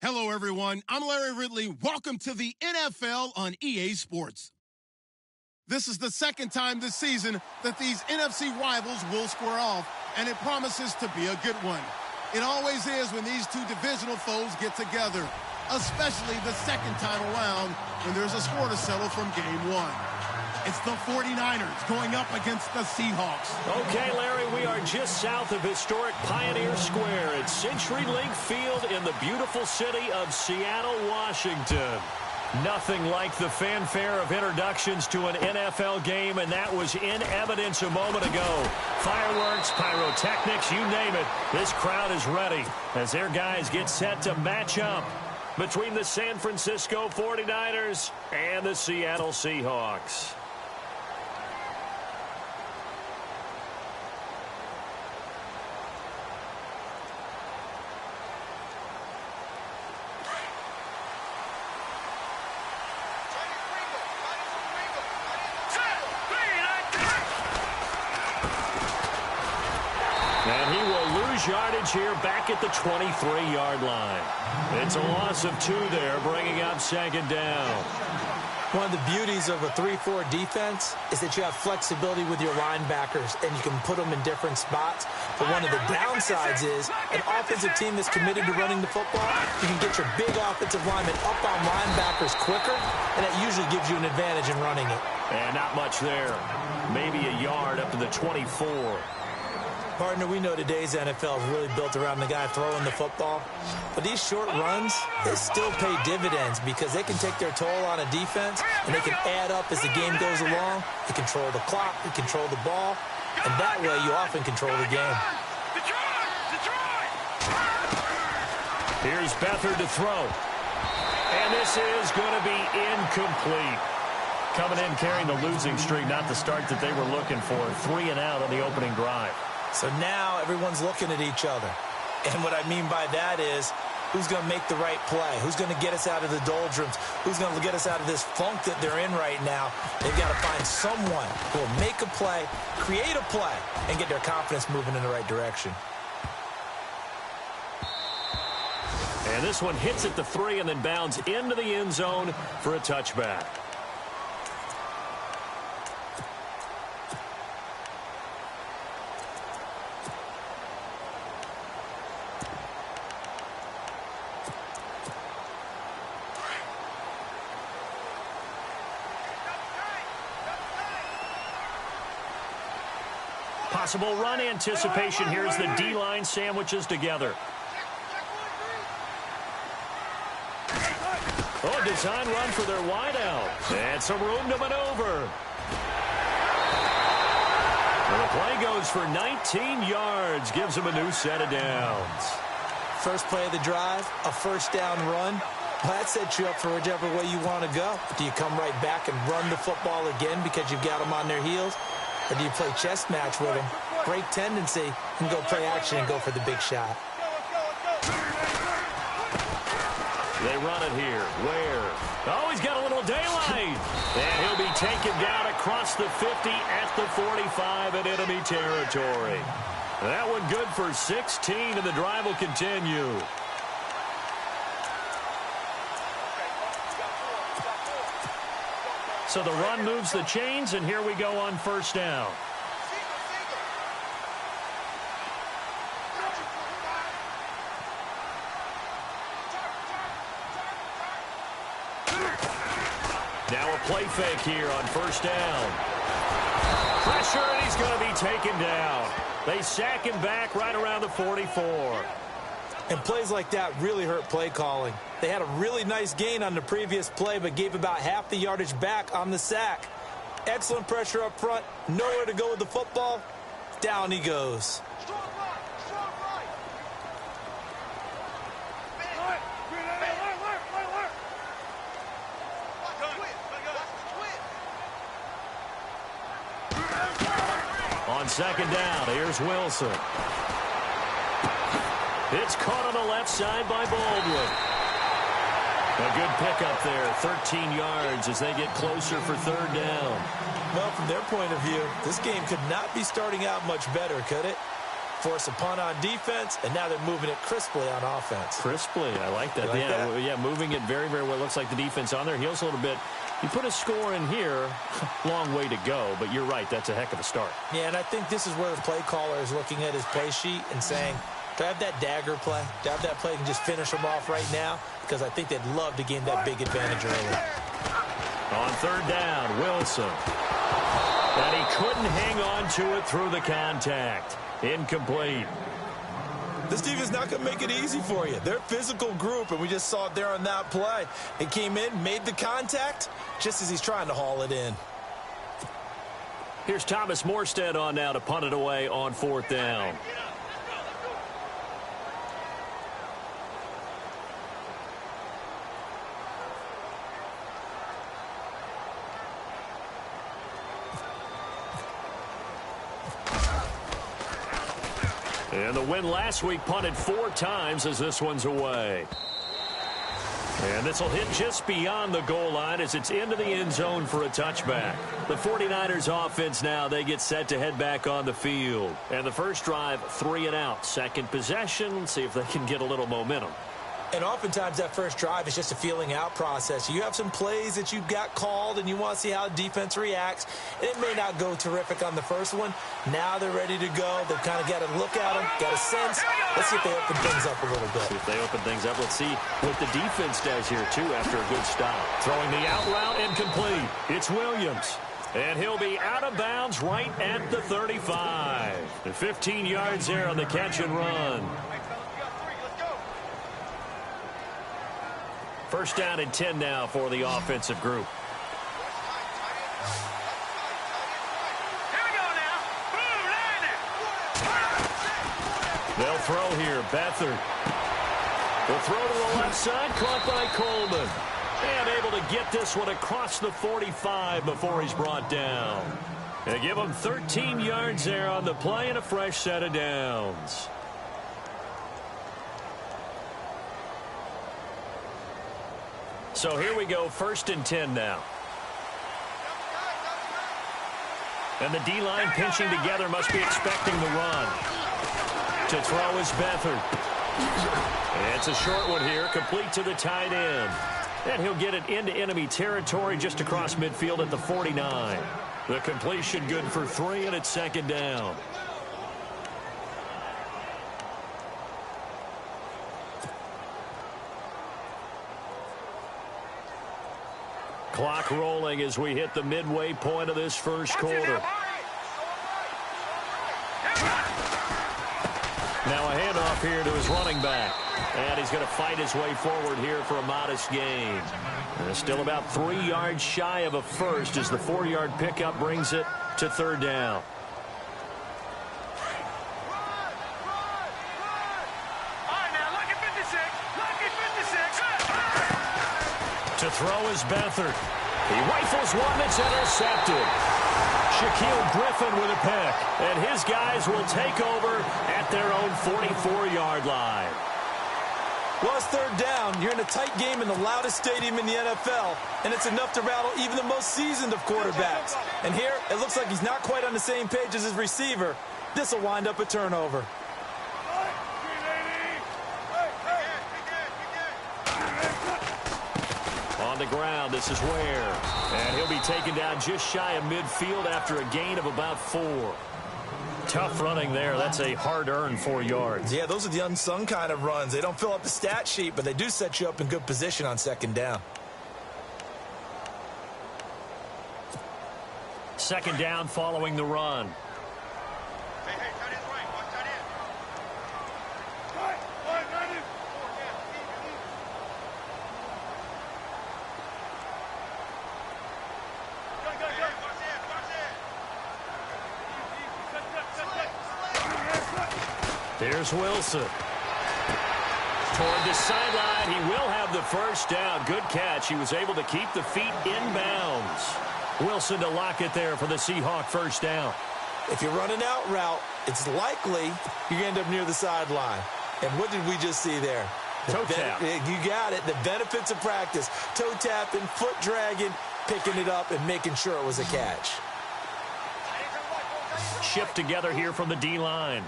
Hello, everyone. I'm Larry Ridley. Welcome to the NFL on EA Sports. This is the second time this season that these NFC rivals will square off, and it promises to be a good one. It always is when these two divisional foes get together, especially the second time around when there's a score to settle from game one. It's the 49ers going up against the Seahawks. Okay, Larry, we are just south of historic Pioneer Square at CenturyLink Field in the beautiful city of Seattle, Washington. Nothing like the fanfare of introductions to an NFL game, and that was in evidence a moment ago. Fireworks, pyrotechnics, you name it. This crowd is ready as their guys get set to match up between the San Francisco 49ers and the Seattle Seahawks. And he will lose yardage here back at the 23-yard line. It's a loss of 2 there, bringing up second down. One of the beauties of a 3-4 defense is that you have flexibility with your linebackers, and you can put them in different spots. But one of the downsides is an offensive team that's committed to running the football, you can get your big offensive linemen up on linebackers quicker, and that usually gives you an advantage in running it. And not much there. Maybe a yard up to the 24. Partner, we know today's NFL is really built around the guy throwing the football. But these short runs, they still pay dividends because they can take their toll on a defense, and they can add up as the game goes along. They control the clock, they control the ball, and that way you often control the game. Here's Beathard to throw. And this is going to be incomplete. Coming in carrying the losing streak, not the start that they were looking for. 3 and out on the opening drive. So now everyone's looking at each other. And what I mean by that is, who's going to make the right play? Who's going to get us out of the doldrums? Who's going to get us out of this funk that they're in right now? They've got to find someone who will make a play, create a play, and get their confidence moving in the right direction. And this one hits at the 3 and then bounds into the end zone for a touchback. Possible run anticipation. Here's the D-line sandwiches together. Oh, design run for their wideout. And some room to maneuver. And the play goes for 19 yards. Gives them a new set of downs. First play of the drive, a first down run. Well, that sets you up for whichever way you want to go. Do you come right back and run the football again because you've got them on their heels? Or do you play chess match with them, break tendency, and go play action and go for the big shot? They run it here. Where? Oh, he's got a little daylight. And he'll be taken down across the 50 at the 45 in enemy territory. That one good for 16, and the drive will continue. So the run moves the chains, and here we go on first down. Now a play fake here on first down. Pressure, and he's going to be taken down. They sack him back right around the 44. And plays like that really hurt play calling. They had a really nice gain on the previous play, but gave about half the yardage back on the sack. Excellent pressure up front. Nowhere to go with the football. Down he goes. On second down, here's Wilson. It's caught on the left side by Baldwin. A good pickup there, 13 yards as they get closer for third down. Well, from their point of view, this game could not be starting out much better, could it? force a punt on defense, and now they're moving it crisply on offense. Crisply, I like that. Like that? Yeah, moving it very, very well. Looks like the defense on their heels a little bit. You put a score in here, long way to go, but you're right, that's a heck of a start. Yeah, and I think this is where the play caller is looking at his play sheet and saying, do I have that dagger play? Do I have that play and just finish them off right now? Because I think they'd love to gain that big advantage early. On third down, Wilson. And he couldn't hang on to it through the contact. Incomplete. This defense is not going to make it easy for you. They're a physical group, and we just saw it there on that play. It came in, made the contact, just as he's trying to haul it in. Here's Thomas Morstead on now to punt it away on fourth down. And the win last week punted 4 times as this one's away. And this will hit just beyond the goal line as it's into the end zone for a touchback. The 49ers offense now, they get set to head back on the field. And the first drive, 3 and out. Second possession, see if they can get a little momentum. And oftentimes that first drive is just a feeling out process. You have some plays that you got called and you want to see how the defense reacts. And it may not go terrific on the first one. Now they're ready to go. They've kind of got to look at them, got a sense. Let's see if they open things up a little bit. See if they open things up. Let's see what the defense does here, too, after a good stop. Throwing the out route incomplete. It's Williams. And he'll be out of bounds right at the 35. 15 yards there on the catch and run. First down and 10 now for the offensive group. They'll throw here. Beathard. They'll throw to the left side. Caught by Coleman. And able to get this one across the 45 before he's brought down. They give him 13 yards there on the play and a fresh set of downs. So here we go, first and 10 now. And the D-line pinching together, must be expecting the run. To throw is Beathard. It's a short one here, complete to the tight end. And he'll get it into enemy territory just across midfield at the 49. The completion good for 3, and it's second down. Clock rolling as we hit the midway point of this first quarter. Now a handoff here to his running back. And he's going to fight his way forward here for a modest gain. And still about 3 yards shy of a first as the 4-yard pickup brings it to third down. To throw is Beathard. He rifles one that's intercepted. Shaquille Griffin with a pick. And his guys will take over at their own 44-yard line. Well, it's third down. You're in a tight game in the loudest stadium in the NFL, and it's enough to rattle even the most seasoned of quarterbacks. And here, it looks like he's not quite on the same page as his receiver. This will wind up a turnover. On the ground, this is Ware. And he'll be taken down just shy of midfield after a gain of about 4. Tough running there. That's a hard-earned 4 yards. Yeah, those are the unsung kind of runs. They don't fill up the stat sheet, but they do set you up in good position on second down. Second down following the run. Here's Wilson. Toward the sideline, he will have the first down. Good catch. He was able to keep the feet in bounds. Wilson to lock it there for the Seahawk first down. If you run an out route, it's likely you're going to end up near the sideline. And what did we just see there? Toe tap. You got it. The benefits of practice. Toe tapping, foot dragging, picking it up, and making sure it was a catch. Shift together here from the D-line.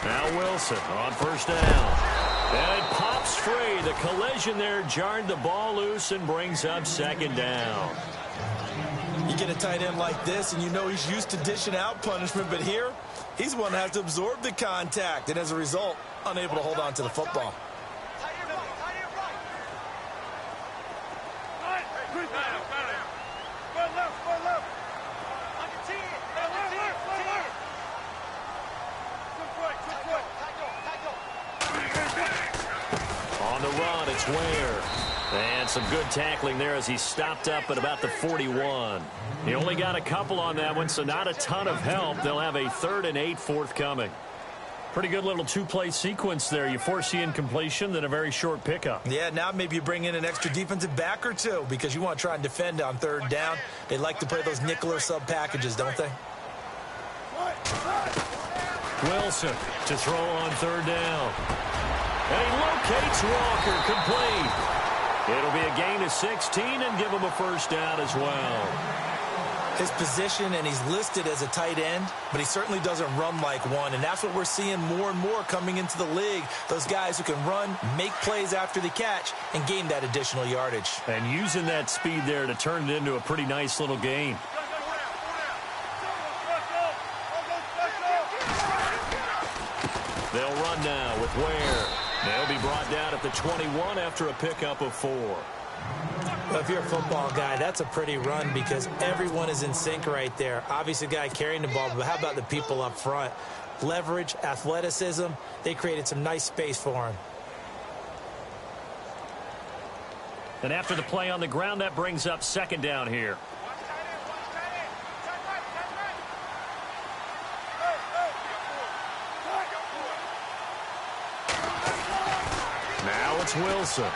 Now Wilson on first down. And it pops free. The collision there jarred the ball loose and brings up second down. You get a tight end like this, and you know he's used to dishing out punishment, but here, he's the one that has to absorb the contact, and as a result, unable to hold on to the football. On the run, it's Ware. And some good tackling there as he stopped up at about the 41. He only got a couple on that one, so not a ton of help. They'll have a 3rd and 8 forthcoming. Pretty good little two-play sequence there. You force the incompletion, then a very short pickup. Yeah, now maybe you bring in an extra defensive back or two because you want to try and defend on 3rd down. They like to play those nickel or sub packages, don't they? Wilson to throw on 3rd down. And he locates Walker, complete. It'll be a gain of 16 and give him a first down as well. His position, and he's listed as a tight end, but he certainly doesn't run like one, and that's what we're seeing more and more coming into the league. Those guys who can run, make plays after the catch, and gain that additional yardage. And using that speed there to turn it into a pretty nice little game. They'll run now with Ware. They'll be brought down at the 21 after a pickup of 4. Well, if you're a football guy, that's a pretty run because everyone is in sync right there. Obviously, the guy carrying the ball, but how about the people up front? Leverage, athleticism, they created some nice space for him. And after the play on the ground, that brings up second down here. Now it's Wilson.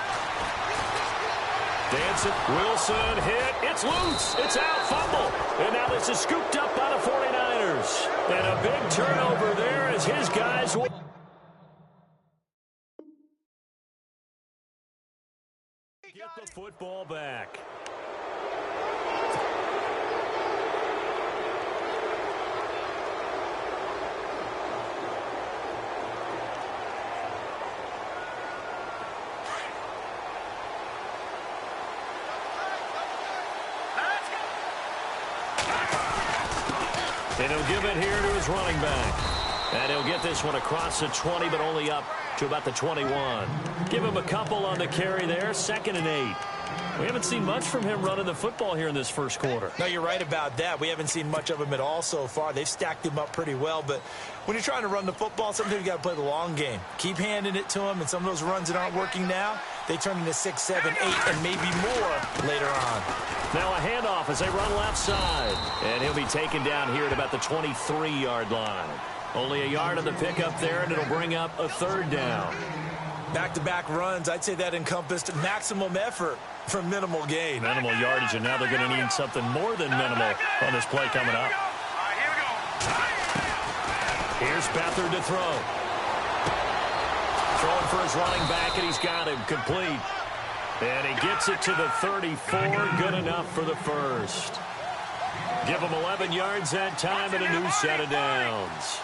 Dancing. Wilson hit. It's loose. It's out. Fumble. And now this is scooped up by the 49ers. And a big turnover there as his guys will get the football back. And he'll give it here to his running back. And he'll get this one across the 20, but only up to about the 21. Give him a couple on the carry there. 2nd and 8. We haven't seen much from him running the football here in this first quarter. No, you're right about that. We haven't seen much of him at all so far. They've stacked him up pretty well. But when you're trying to run the football, sometimes you got to play the long game. Keep handing it to him, and some of those runs that aren't working now, they turn into 6, 7, 8, and maybe more later on. Now a handoff as they run left side. And he'll be taken down here at about the 23-yard line. Only a yard on the pickup there, and it'll bring up a 3rd down. Back-to-back runs, I'd say that encompassed maximum effort for minimal gain. Minimal yardage, and now they're going to need something more than minimal on this play coming up. Here's Beathard to throw. Throwing for his running back, and he's got him complete. And he gets it to the 34, good enough for the first. Give him 11 yards that time and a new set of downs.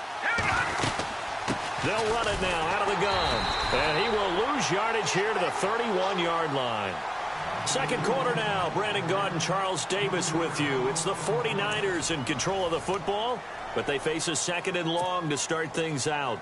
They'll run it now out of the gun. And he will lose yardage here to the 31-yard line. Second quarter now. Brandon Gaudin, Charles Davis with you. It's the 49ers in control of the football, but they face a 2nd and long to start things out.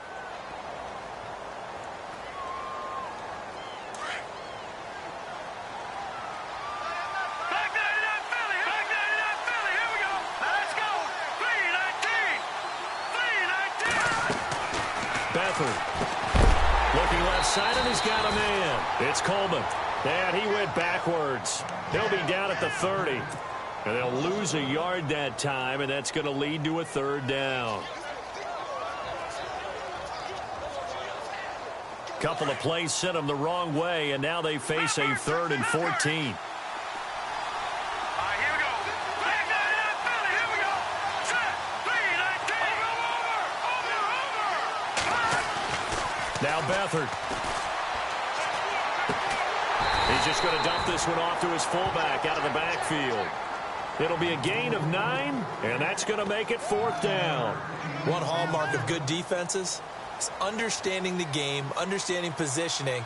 Looking left side, and he's got a man. It's Coleman. And he went backwards. He'll be down at the 30. And they'll lose a yard that time, and that's going to lead to a 3rd down. Couple of plays sent them the wrong way, and now they face a 3rd and 14. Now Beathard. He's just going to dump this one off to his fullback out of the backfield. It'll be a gain of 9, and that's going to make it 4th down. One hallmark of good defenses backs understanding the game, understanding positioning,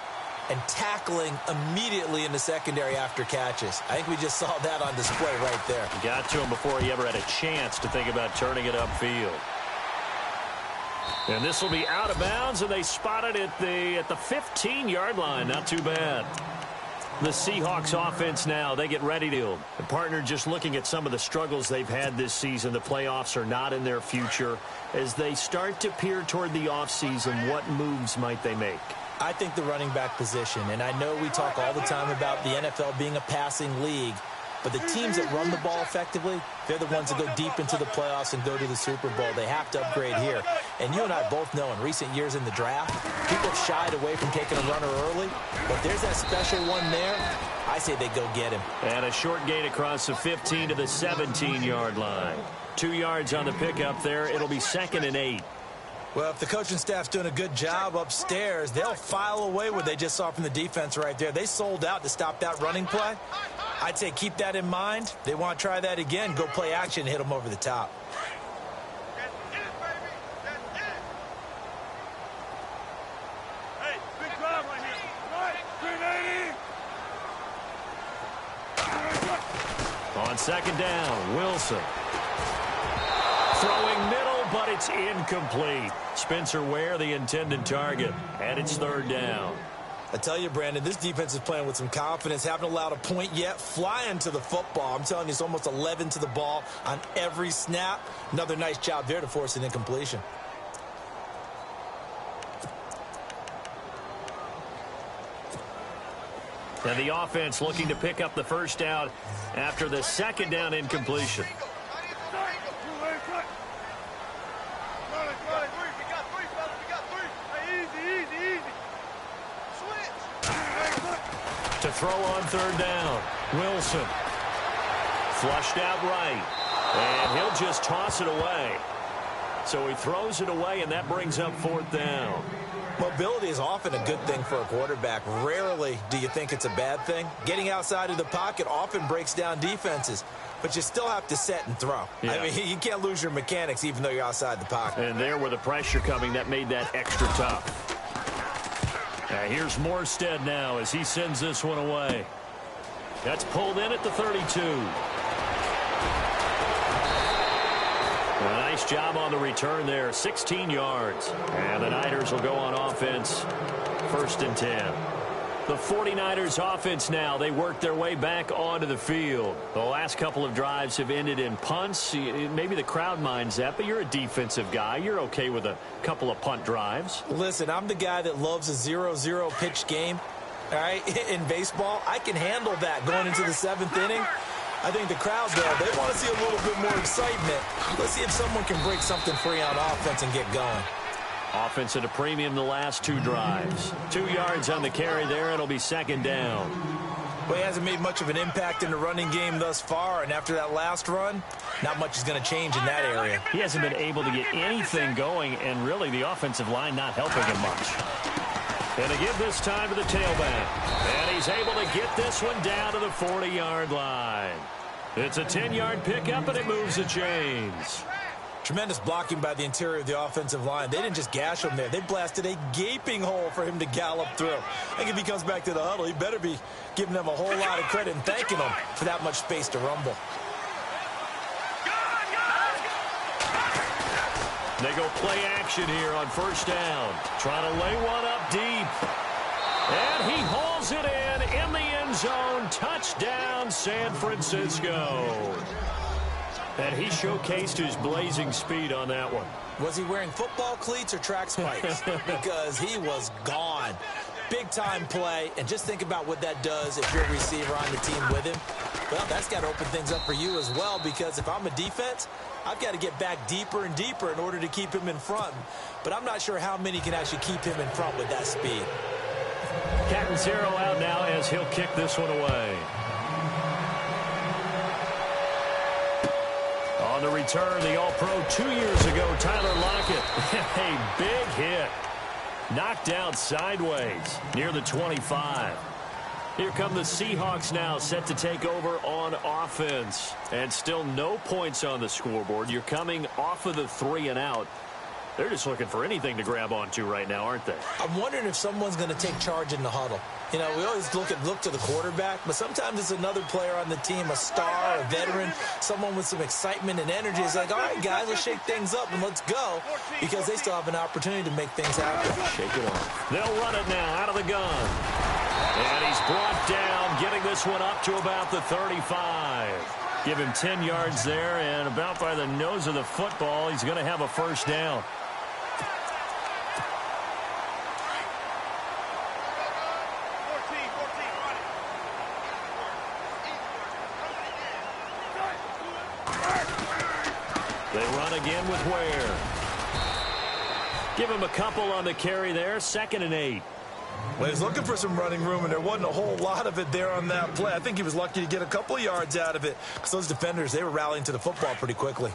and tackling immediately in the secondary after catches. I think we just saw that on display right there. Got to him before he ever had a chance to think about turning it upfield. And this will be out of bounds, and they spot it at the 15-yard line. Not too bad. The Seahawks offense now, they get ready to. The partner just looking at some of the struggles they've had this season. The playoffs are not in their future. As they start to peer toward the offseason, what moves might they make? I think the running back position, and I know we talk all the time about the NFL being a passing league, but the teams that run the ball effectively, they're the ones that go deep into the playoffs and go to the Super Bowl. They have to upgrade here. And you and I both know in recent years in the draft, people have shied away from taking a runner early. But there's that special one there. I say they go get him. And a short gain across the 15 to the 17-yard line. 2 yards on the pickup there. It'll be 2nd and 8. Well, if the coaching staff's doing a good job upstairs, they'll file away what they just saw from the defense right there. They sold out to stop that running play. I'd say keep that in mind. They want to try that again. Go play action and hit them over the top. Hey, big drive right here. Right, 380. On 2nd down, Wilson. Throwing middle, but it's incomplete. Spencer Ware, the intended target, and it's 3rd down. I tell you, Brandon, this defense is playing with some confidence. Haven't allowed a point yet. Flying to the football. I'm telling you, it's almost 11 to the ball on every snap. Another nice job there to force an incompletion. And the offense looking to pick up the 1st down after the 2nd down incompletion. To throw on 3rd down, Wilson. Flushed out right. And he'll just toss it away. So he throws it away, and that brings up 4th down. Mobility is often a good thing for a quarterback. Rarely do you think it's a bad thing. Getting outside of the pocket often breaks down defenses. But you still have to set and throw. Yeah. I mean, you can't lose your mechanics even though you're outside the pocket. And there with the pressure coming, that made that extra tough. Here's Morstead now as he sends this one away. That's pulled in at the 32. A nice job on the return there. 16 yards. And the Niners will go on offense. 1st and 10. The 49ers offense now, they work their way back onto the field. The last couple of drives have ended in punts. Maybe the crowd minds that, but you're a defensive guy. You're okay with a couple of punt drives. Listen, I'm the guy that loves a 0-0 pitch game. All right, in baseball, I can handle that going into the 7th inning. I think the crowd, though, they want to see a little bit more excitement. Let's see if someone can break something free on offense and get going. Offense at a premium the last 2 drives. 2 yards on the carry there. It'll be 2nd down. Well, he hasn't made much of an impact in the running game thus far, and after that last run, not much is going to change in that area. He hasn't been able to get anything going, and really the offensive line not helping him much. And to give this time to the tailback. And he's able to get this one down to the 40-yard line. It's a 10-yard pickup, and it moves the chains. Tremendous blocking by the interior of the offensive line. They didn't just gash him there. They blasted a gaping hole for him to gallop through. I think if he comes back to the huddle, he better be giving them a whole lot of credit and thanking them for that much space to rumble. They go play action here on 1st down. Trying to lay one up deep. And he hauls it in the end zone. Touchdown, San Francisco. And he showcased his blazing speed on that one. Was he wearing football cleats or track spikes? Because he was gone. Big-time play, and just think about what that does if you're a receiver on the team with him. Well, that's got to open things up for you as well, because if I'm a defense, I've got to get back deeper and deeper in order to keep him in front. But I'm not sure how many can actually keep him in front with that speed. Catanzaro out now as he'll kick this one away. On the return, the All-Pro 2 years ago, Tyler Lockett. A big hit. Knocked out sideways near the 25. Here come the Seahawks now, set to take over on offense. And still no points on the scoreboard. You're coming off of the 3 and out. They're just looking for anything to grab onto right now, aren't they? I'm wondering if someone's going to take charge in the huddle. You know, we always look to the quarterback, but sometimes it's another player on the team, a star, a veteran, someone with some excitement and energy. It's like, all right, guys, let's shake things up and let's go, because they still have an opportunity to make things happen. Shake it off. They'll run it now out of the gun. And he's brought down, getting this one up to about the 35. Give him 10 yards there, and about by the nose of the football, he's going to have a first down. They run again with Ware. Give him a couple on the carry there, 2nd and 8. Well, he's looking for some running room, and there wasn't a whole lot of it there on that play. I think he was lucky to get a couple of yards out of it, because those defenders, they were rallying to the football pretty quickly.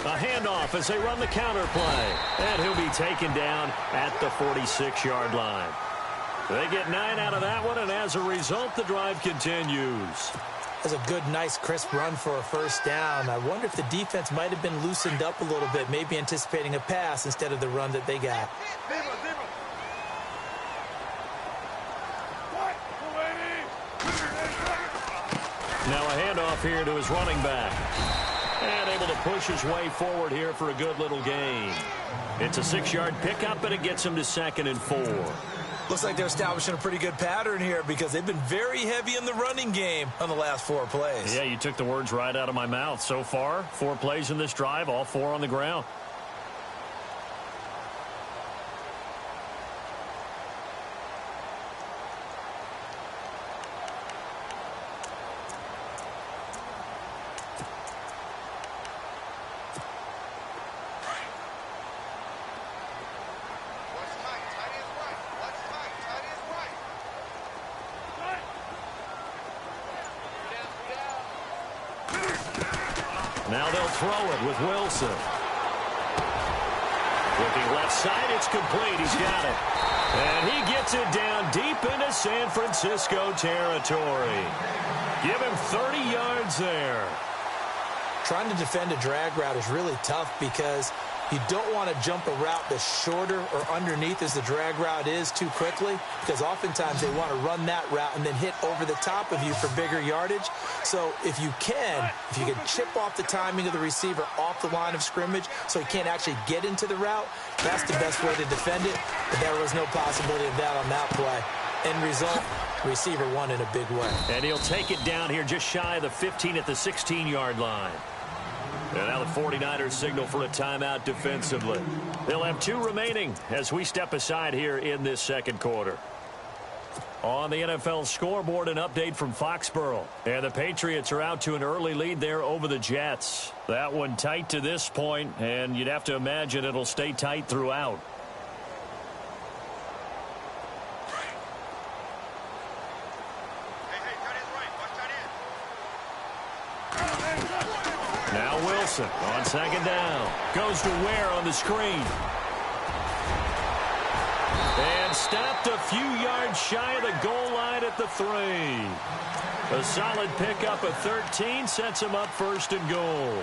A handoff as they run the counter play. And he'll be taken down at the 46-yard line. They get 9 out of that one, and as a result, the drive continues. That's a good, nice, crisp run for a first down. I wonder if the defense might have been loosened up a little bit, maybe anticipating a pass instead of the run that they got. Now a handoff here to his running back. And able to push his way forward here for a good little gain. It's a 6-yard pickup, and it gets him to 2nd and 4. Looks like they're establishing a pretty good pattern here, because they've been very heavy in the running game on the last 4 plays. Yeah, you took the words right out of my mouth. So far, 4 plays in this drive, all 4 on the ground. Now they'll throw it with Wilson. Looking left side, it's complete. He's got it. And he gets it down deep into San Francisco territory. Give him 30 yards there. Trying to defend a drag route is really tough, because you don't want to jump a route that's shorter or underneath as the drag route is too quickly, because oftentimes they want to run that route and then hit over the top of you for bigger yardage. So if you can chip off the timing of the receiver off the line of scrimmage so he can't actually get into the route, that's the best way to defend it. But there was no possibility of that on that play. End result, receiver won in a big way. And he'll take it down here just shy of the 15 at the 16-yard line. And now the 49ers signal for a timeout defensively. They'll have 2 remaining as we step aside here in this second quarter. On the NFL scoreboard, an update from Foxborough. And the Patriots are out to an early lead there over the Jets. That one tight to this point, and you'd have to imagine it'll stay tight throughout. Now Wilson on 2nd down. Goes to Ware on the screen. And stopped a few yards shy of the goal line at the 3. A solid pickup of 13 sets him up 1st and goal.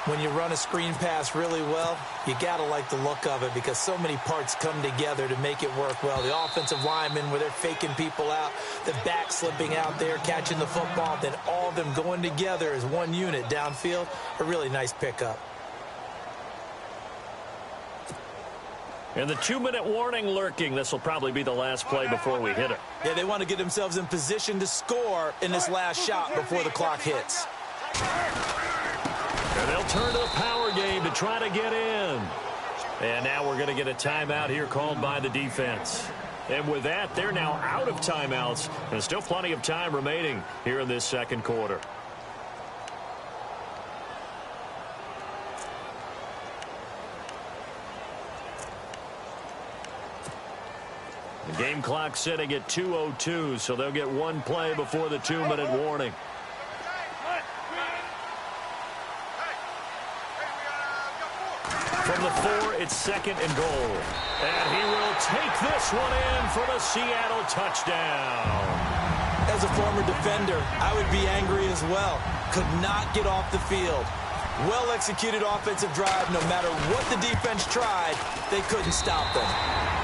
When you run a screen pass really well, you got to like the look of it, because so many parts come together to make it work well. The offensive linemen, where they're faking people out, the back slipping out there, catching the football, then all of them going together as one unit downfield. A really nice pickup. And the 2-minute warning lurking. This will probably be the last play before we hit it. Yeah, they want to get themselves in position to score in this last shot before the clock hits. And they'll turn to the power game to try to get in. And now we're going to get a timeout here called by the defense. And with that, they're now out of timeouts. And still plenty of time remaining here in this second quarter. The game clock sitting at 2:02, so they'll get 1 play before the 2-minute warning. From the 4, it's 2nd and goal. And he will take this one in for the Seattle touchdown. As a former defender, I would be angry as well. Could not get off the field. Well-executed offensive drive. No matter what the defense tried, they couldn't stop them.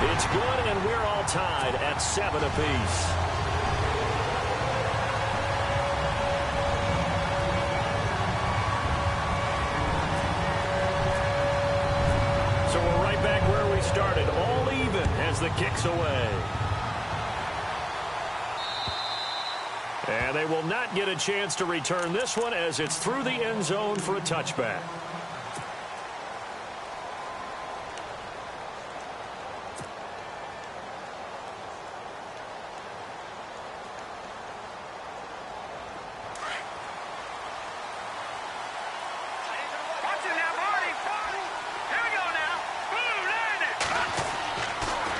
It's good, and we're all tied at 7 apiece. So we're right back where we started, all even as the kick's away. And they will not get a chance to return this one as it's through the end zone for a touchback.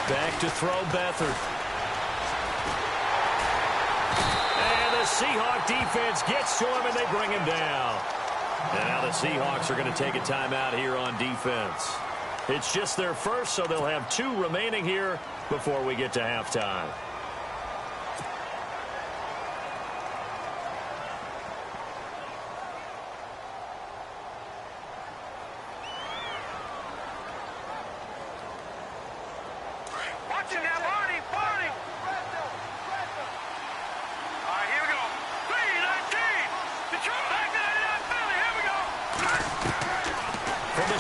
Back to throw Beathard. And the Seahawk defense gets to him, and they bring him down. And now the Seahawks are going to take a timeout here on defense. It's just their first, so they'll have 2 remaining here before we get to halftime.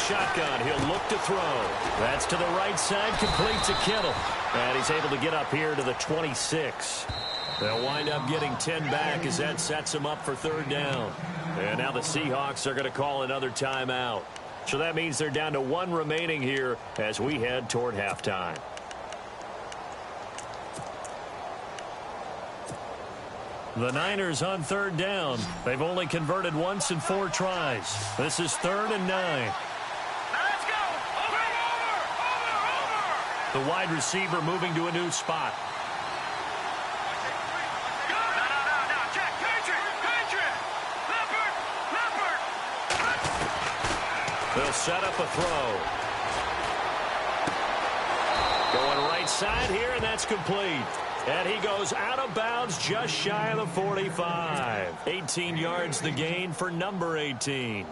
Shotgun, he'll look to throw. That's to the right side, complete to Kittle. And he's able to get up here to the 26. They'll wind up getting 10 back as that sets him up for 3rd down. And now the Seahawks are going to call another timeout. So that means they're down to 1 remaining here as we head toward halftime. The Niners on 3rd down. They've only converted once in 4 tries. This is 3rd and 9. The wide receiver moving to a new spot. They'll set up a throw. Going right side here, and that's complete. And he goes out of bounds just shy of the 45. 18 yards the gain for number 18.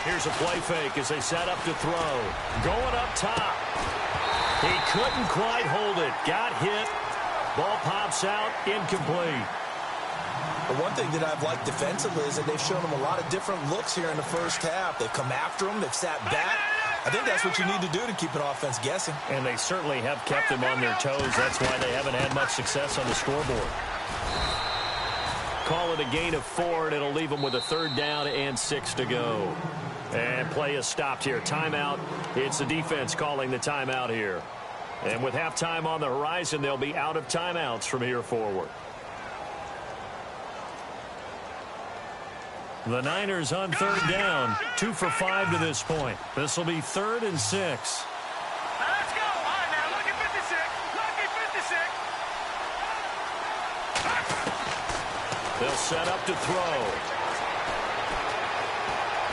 Here's a play fake as they set up to throw. Going up top. He couldn't quite hold it. Got hit. Ball pops out. Incomplete. The one thing that I've liked defensively is that they've shown him a lot of different looks here in the first half. They've come after him. They've sat back. I think that's what you need to do to keep an offense guessing. And they certainly have kept them on their toes. That's why they haven't had much success on the scoreboard. Call it a gain of 4, and it'll leave them with a 3rd down and 6 to go. And play is stopped here. Timeout. It's the defense calling the timeout here. And with halftime on the horizon, they'll be out of timeouts from here forward. The Niners on 3rd down. 2 for 5 to this point. This will be 3rd and 6. Let's go. All right, now, lucky 56. Lucky 56. They'll set up to throw.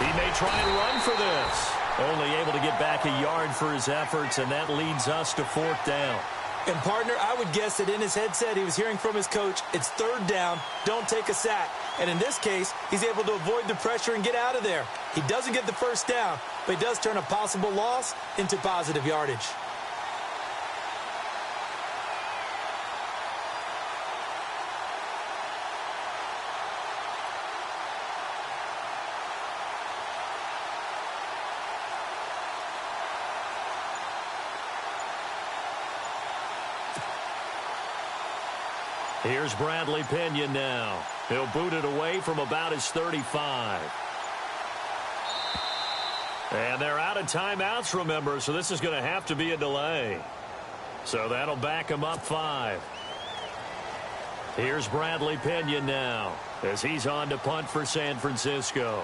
He may try and run for this. Only able to get back a yard for his efforts, and that leads us to 4th down. And, partner, I would guess that in his headset he was hearing from his coach, it's 3rd down, don't take a sack. And in this case, he's able to avoid the pressure and get out of there. He doesn't get the 1st down, but he does turn a possible loss into positive yardage. Here's Bradley Pinion now. He'll boot it away from about his 35. And they're out of timeouts, remember, so this is going to have to be a delay. So that'll back him up 5. Here's Bradley Pinion now as he's on to punt for San Francisco.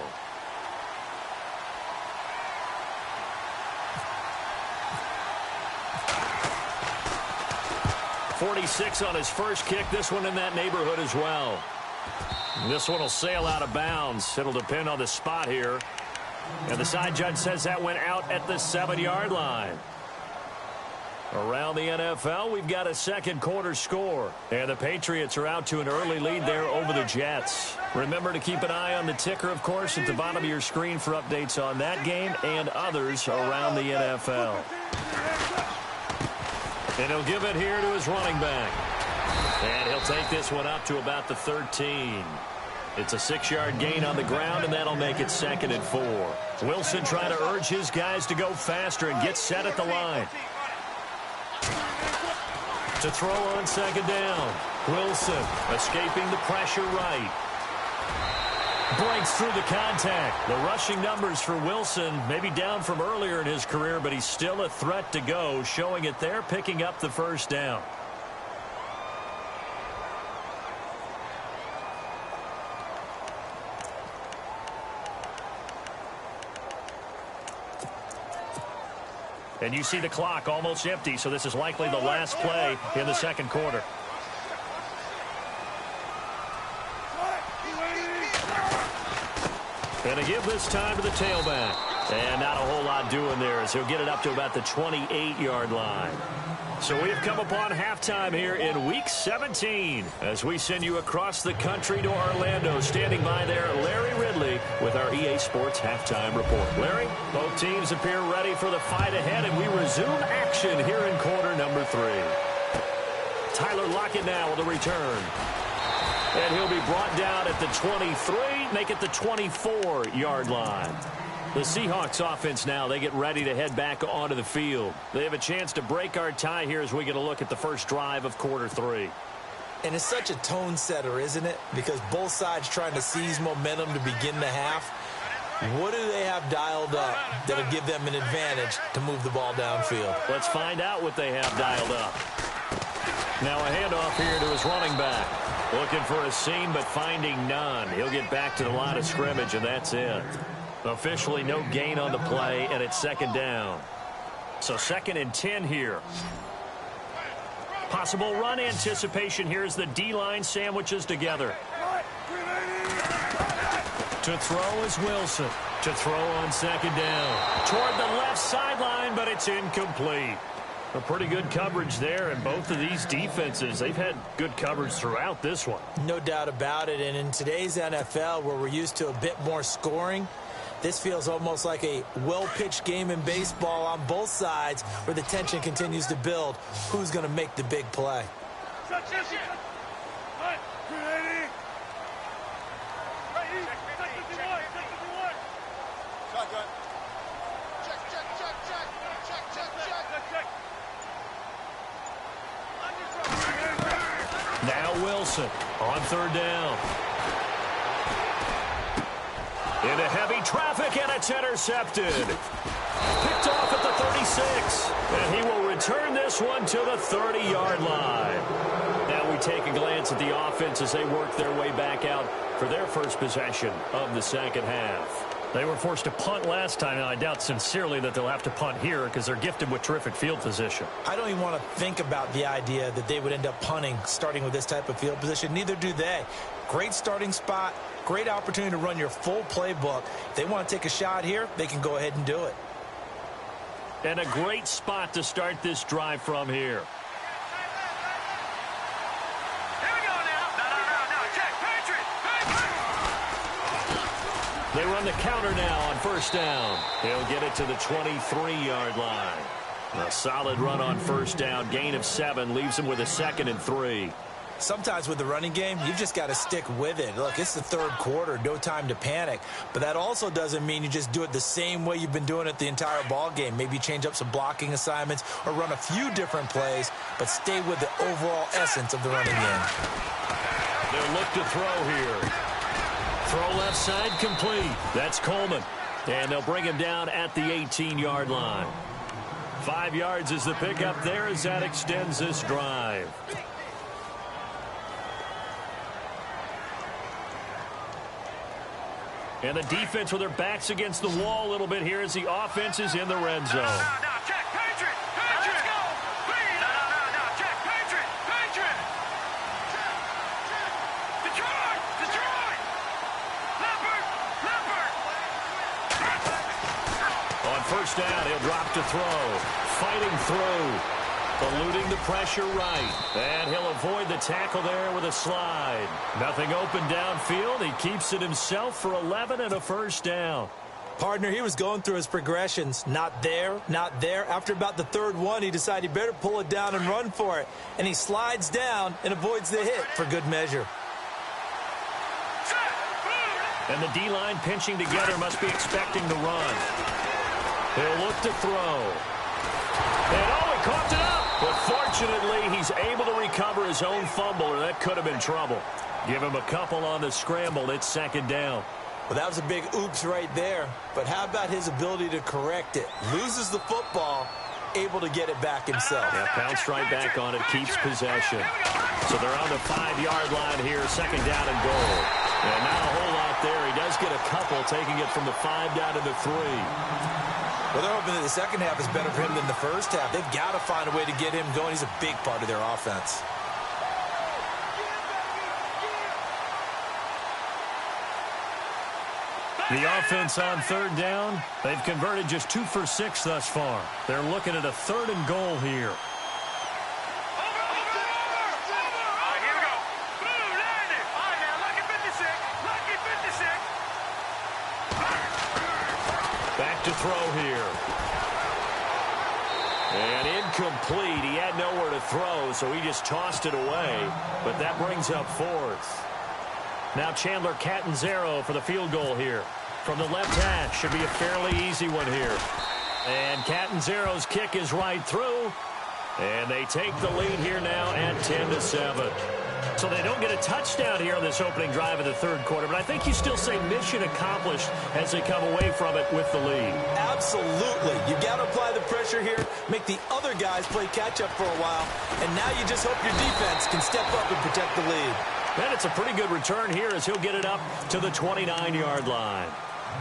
.46 on his first kick. This one in that neighborhood as well. This one will sail out of bounds. It'll depend on the spot here. And the side judge says that went out at the 7-yard line. Around the NFL, we've got a second quarter score. And the Patriots are out to an early lead there over the Jets. Remember to keep an eye on the ticker, of course, at the bottom of your screen for updates on that game and others around the NFL. And he'll give it here to his running back. And he'll take this one up to about the 13. It's a 6-yard gain on the ground, and that'll make it 2nd and 4. Wilson trying to urge his guys to go faster and get set at the line. To throw on 2nd down. Wilson escaping the pressure right. Breaks through the contact. The rushing numbers for Wilson maybe down from earlier in his career, but he's still a threat to go, showing it there, picking up the first down. And you see the clock almost empty, so this is likely the last play in the second quarter. And a give this time to the tailback. And not a whole lot doing there as he'll get it up to about the 28-yard line. So we've come upon halftime here in Week 17 as we send you across the country to Orlando. Standing by there, Larry Ridley with our EA Sports Halftime Report. Larry, both teams appear ready for the fight ahead, and we resume action here in quarter number 3. Tyler Lockett now with a return. And he'll be brought down at the 23, make it the 24-yard line. The Seahawks offense now, they get ready to head back onto the field. They have a chance to break our tie here as we get a look at the first drive of quarter 3. And it's such a tone setter, isn't it? Because both sides trying to seize momentum to begin the half. What do they have dialed up that'll give them an advantage to move the ball downfield? Let's find out what they have dialed up. Now a handoff here to his running back. Looking for a seam, but finding none. He'll get back to the line of scrimmage, and that's it. Officially no gain on the play, and it's 2nd down. So 2nd and 10 here. Possible run anticipation here as the D-line sandwiches together. To throw is Wilson. To throw on 2nd down. Toward the left sideline, but it's incomplete. A pretty good coverage there, and both of these defenses, they've had good coverage throughout this one. No doubt about it, and in today's NFL, where we're used to a bit more scoring, this feels almost like a well-pitched game in baseball on both sides where the tension continues to build. Who's going to make the big play? Now Wilson on 3rd down. Into heavy traffic, and it's intercepted. Picked off at the 36. And he will return this one to the 30-yard line. Now we take a glance at the offense as they work their way back out for their first possession of the second half. They were forced to punt last time. Now, I doubt sincerely that they'll have to punt here because they're gifted with terrific field position. I don't even want to think about the idea that they would end up punting starting with this type of field position. Neither do they. Great starting spot, great opportunity to run your full playbook. If they want to take a shot here, they can go ahead and do it. And a great spot to start this drive from here. They run the counter now on 1st down. He'll get it to the 23-yard line. A solid run on 1st down. Gain of 7 leaves him with a 2nd and 3. Sometimes with the running game, you've just got to stick with it. Look, it's the 3rd quarter, no time to panic. But that also doesn't mean you just do it the same way you've been doing it the entire ball game. Maybe change up some blocking assignments or run a few different plays, but stay with the overall essence of the running game. They'll look to throw here. Throw left side complete. That's Coleman. And they'll bring him down at the 18-yard line. 5 yards is the pickup there as that extends this drive. And the defense with their backs against the wall a little bit here as the offense is in the red zone. No, check, Patriot! Let's go! Please! No, check, Patriot! Detroit! Leopard! On first down, he'll drop to throw. Fighting through. Eluding the pressure right. And he'll avoid the tackle there with a slide. Nothing open downfield. He keeps it himself for 11 and a first down. Partner, he was going through his progressions. Not there, not there. After about the third one, he decided he better pull it down and run for it. And he slides down and avoids the hit for good measure. And the D-line pinching together must be expecting the run. He'll look to throw. And he caught it up. But fortunately, he's able to recover his own fumble, or that could have been trouble. Give him a couple on the scramble. It's second down. Well, that was a big oops right there. But how about his ability to correct it? Loses the football, able to get it back himself. Yeah, bounced right back on it, keeps possession. So they're on the 5-yard line here, second down and goal. And not a whole lot there. He does get a couple, taking it from the 5 down to the 3. Well, they're hoping that the second half is better for him than the first half. They've got to find a way to get him going. He's a big part of their offense. The offense on third down, they've converted just 2 for 6 thus far. They're looking at a 3rd and goal here. Back to throw here. And incomplete. He had nowhere to throw, so he just tossed it away. But that brings up 4th. Now Chandler Catanzaro for the field goal here. From the left hash, should be a fairly easy one here. And Catanzaro's kick is right through. And they take the lead here now at 10-7. So they don't get a touchdown here on this opening drive of the third quarter, but I think you still say mission accomplished as they come away from it with the lead. Absolutely. You've got to apply the pressure here, make the other guys play catch-up for a while, and now you just hope your defense can step up and protect the lead. And it's a pretty good return here as he'll get it up to the 29-yard line.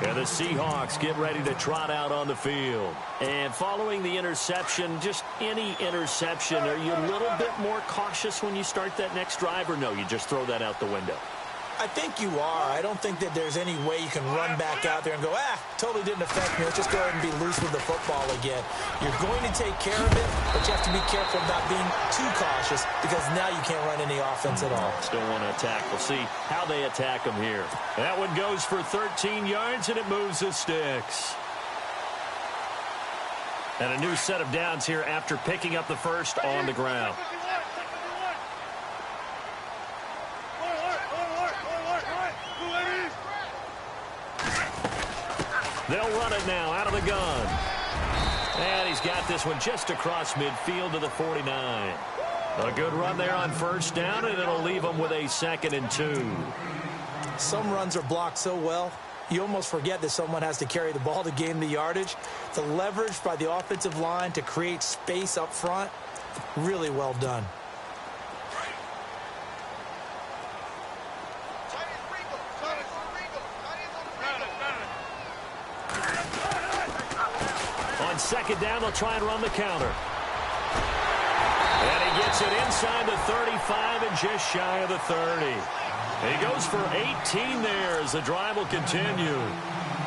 And the Seahawks get ready to trot out on the field. And following the interception, just any interception, are you a little bit more cautious when you start that next drive, or no, you just throw that out the window? I think you are. I don't think that there's any way you can run back out there and go, totally didn't affect me. Let's just go ahead and be loose with the football again. You're going to take care of it, but you have to be careful about being too cautious because now you can't run any offense at all. Still want to attack. We'll see how they attack them here. That one goes for 13 yards, and it moves the sticks. And a new set of downs here after picking up the first on the ground. They'll run it now out of the gun. And he's got this one just across midfield to the 49. A good run there on first down, and it'll leave them with a 2nd and 2. Some runs are blocked so well, you almost forget that someone has to carry the ball to gain the yardage. The leverage by the offensive line to create space up front, really well done. On second down, they'll try and run the counter. And he gets it inside the 35 and just shy of the 30. He goes for 18 there as the drive will continue.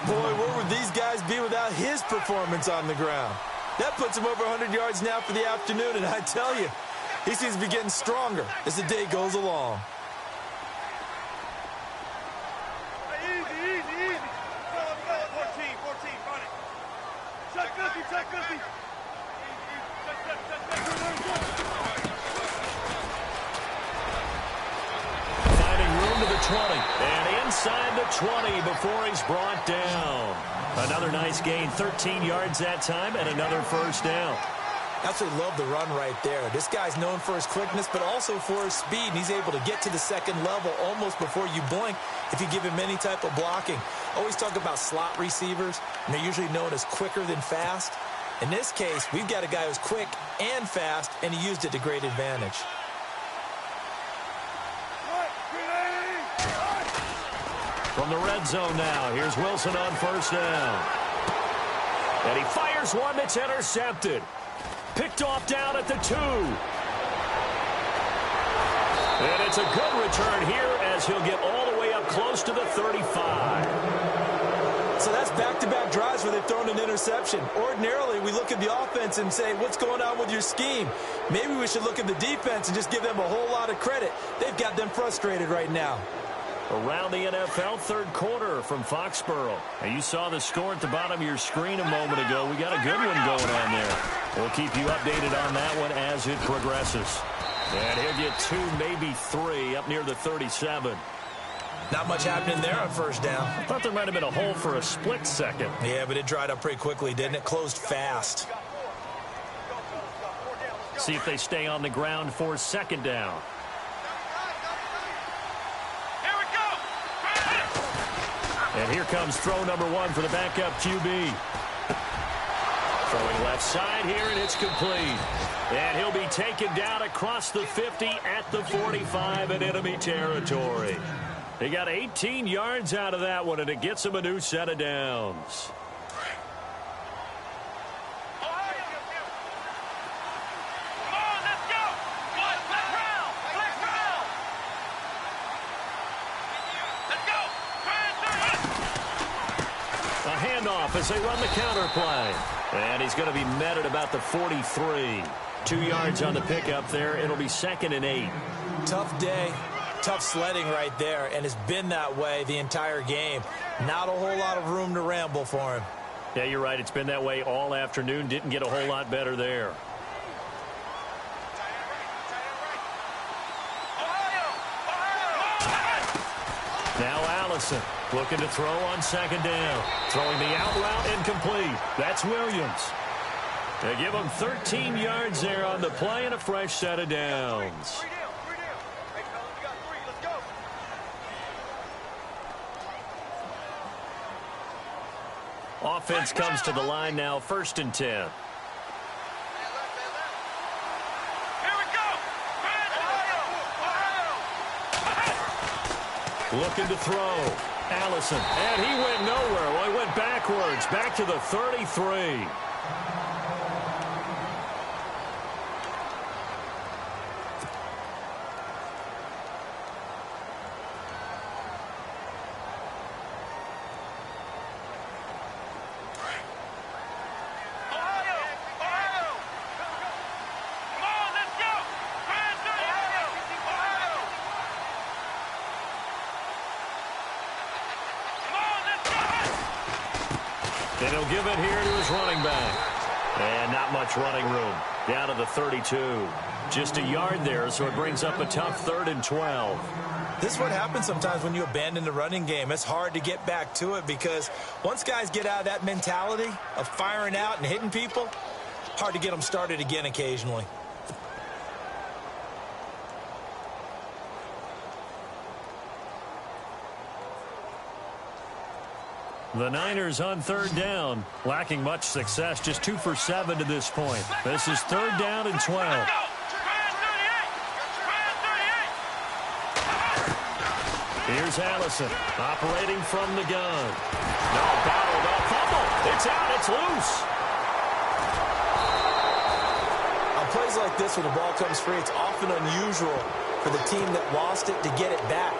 Boy, where would these guys be without his performance on the ground? That puts him over 100 yards now for the afternoon, and I tell you, he seems to be getting stronger as the day goes along. Easy. Go. 14, run it. Check Guppy. Finding room to the 20, and inside the 20 before he's brought down. Another nice gain, 13 yards that time, and another first down. Absolutely love the run right there. This guy's known for his quickness, but also for his speed. And he's able to get to the second level almost before you blink if you give him any type of blocking. Always talk about slot receivers, and they're usually known as quicker than fast. In this case, we've got a guy who's quick and fast, and he used it to great From the red zone now, here's Wilson on first down. And he fires one that's intercepted. Picked off down at the 2. And it's a good return here as he'll get all the way up close to the 35. So that's back-to-back drives where they've thrown an interception. Ordinarily, we look at the offense and say, what's going on with your scheme? Maybe we should look at the defense and just give them a whole lot of credit. They've got them frustrated right now. Around the NFL, third quarter from Foxborough. And you saw the score at the bottom of your screen a moment ago. We got a good one going on there. We'll keep you updated on that one as it progresses. And he'll get 2, maybe 3 up near the 37. Not much happening there on first down. I thought there might have been a hole for a split second. Yeah, but it dried up pretty quickly, didn't it? Closed fast. See if they stay on the ground for second down. Here we go. And here comes throw number 1 for the backup QB. Throwing left side here, and it's complete. And he'll be taken down across the 50 at the 45 in enemy territory. He got 18 yards out of that one, and it gets him a new set of downs. As they run the counter play. And he's going to be met at about the 43. 2 yards on the pickup there. It'll be 2nd and 8. Tough day. Tough sledding right there. And it's been that way the entire game. Not a whole lot of room to ramble for him. Yeah, you're right. It's been that way all afternoon. Didn't get a whole lot better there. Now Allison looking to throw on second down. Throwing the out route incomplete. That's Williams. They give him 13 yards there on the play and a fresh set of downs. Offense comes to the line now, 1st and 10. Looking to throw. Allison. And he went nowhere. Well, he went backwards. Back to the 33. And he'll give it here to his running back. And not much running room. Down to the 32. Just a yard there, so it brings up a tough 3rd and 12. This is what happens sometimes when you abandon the running game. It's hard to get back to it because once guys get out of that mentality of firing out and hitting people, hard to get them started again occasionally. The Niners on 3rd down, lacking much success, just 2 for 7 to this point. This is 3rd down and 12. Here's Allison, operating from the gun. No, bottled up, fumble. It's out, it's loose. On plays like this where the ball comes free, it's often unusual for the team that lost it to get it back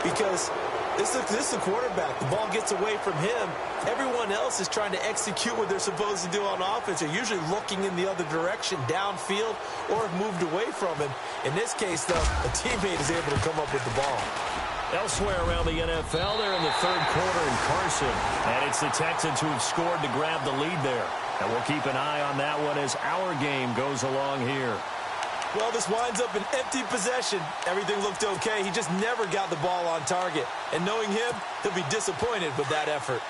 because this is the quarterback. The ball gets away from him. Everyone else is trying to execute what they're supposed to do on offense. They're usually looking in the other direction, downfield, or have moved away from him. In this case, though, a teammate is able to come up with the ball. Elsewhere around the NFL, they're in the 3rd quarter in Carson. And it's the Texans who have scored to grab the lead there. And we'll keep an eye on that one as our game goes along here. Well, this winds up an empty possession. Everything looked okay. He just never got the ball on target. And knowing him, he'll be disappointed with that effort.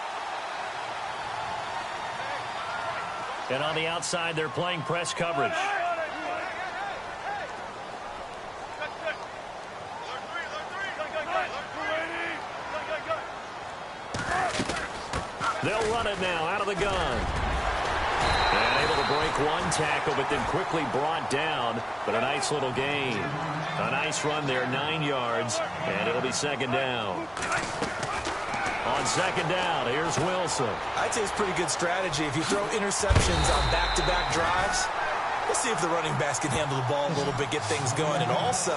And on the outside, they're playing press coverage. They'll run it now out of the gun. And able to break one tackle, but then quickly brought down. But a nice little gain. A nice run there, 9 yards. And it'll be 2nd down. On second down, here's Wilson. I'd say it's pretty good strategy. If you throw interceptions on back-to-back drives, let's see if the running backs can handle the ball a little bit, get things going. And also,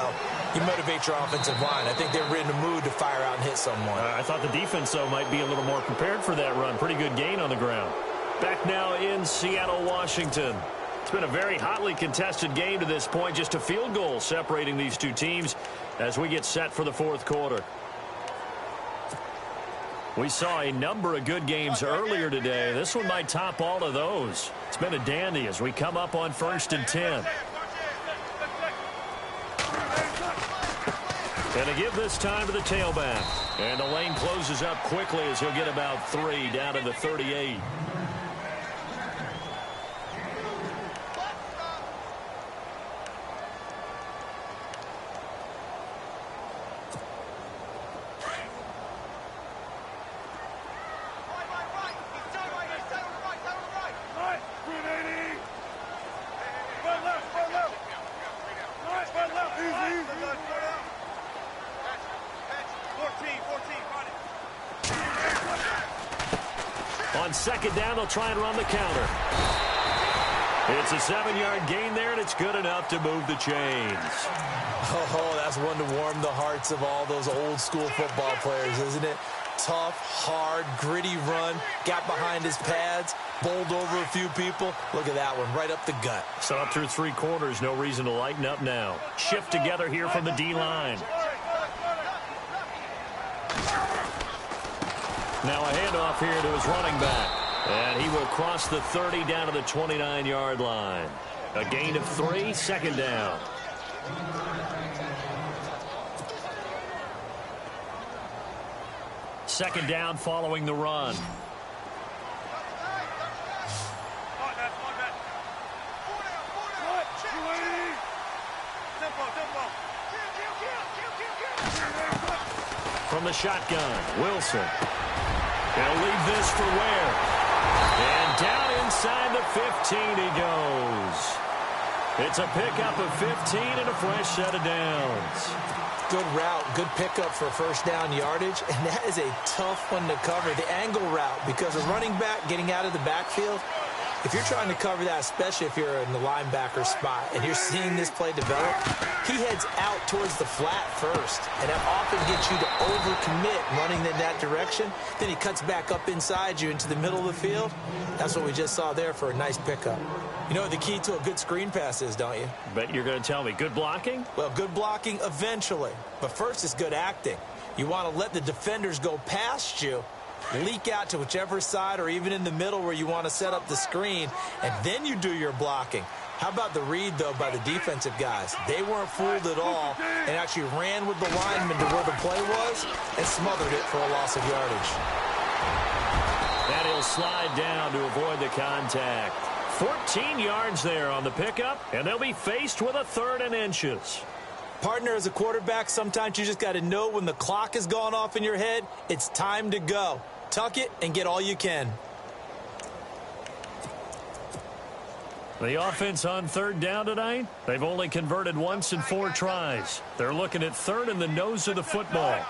you motivate your offensive line. I think they're in the mood to fire out and hit someone. I thought the defense, though, might be a little more prepared for that run. Pretty good gain on the ground. Back now in Seattle, Washington. It's been a very hotly contested game to this point. Just a field goal separating these two teams as we get set for the fourth quarter. We saw a number of good games earlier today. This one might top all of those. It's been a dandy as we come up on 1st and 10. And to give this time to the tailback. And the lane closes up quickly as he'll get about 3 down to the 38. On second down, they'll try and run the counter. It's a 7-yard gain there, and it's good enough to move the chains. Oh, that's one to warm the hearts of all those old-school football players, isn't it? Tough, hard, gritty run, got behind his pads, bowled over a few people. Look at that one, right up the gut. So up through 3 quarters, no reason to lighten up now. Shift together here from the D-line. Now a handoff here to his running back. And he will cross the 30 down to the 29-yard line. A gain of 3, second down. Second down following the run. From the shotgun, Wilson. He'll leave this for Ware. And down inside the 15 he goes. It's a pickup of 15 and a fresh set of downs. Good route, good pickup for first down yardage, and that is a tough one to cover. The angle route, because a running back getting out of the backfield, if you're trying to cover that, especially if you're in the linebacker spot and you're seeing this play develop, he heads out towards the flat first, and that often gets you to overcommit running in that direction. Then he cuts back up inside you into the middle of the field. That's what we just saw there for a nice pickup. You know what the key to a good screen pass is, don't you? Bet you're going to tell me. Good blocking? Well, good blocking eventually, but first is good acting. You want to let the defenders go past you, leak out to whichever side or even in the middle where you want to set up the screen, and then you do your blocking. How about the read, though, by the defensive guys? They weren't fooled at all and actually ran with the lineman to where the play was and smothered it for a loss of yardage. And he'll slide down to avoid the contact. 14 yards there on the pickup, and they'll be faced with a 3rd and inches. Partner, as a quarterback, sometimes you just got to know when the clock has gone off in your head, it's time to go. Tuck it and get all you can. The offense on 3rd down tonight, they've only converted once in 4 tries. They're looking at 3rd in the nose of the football.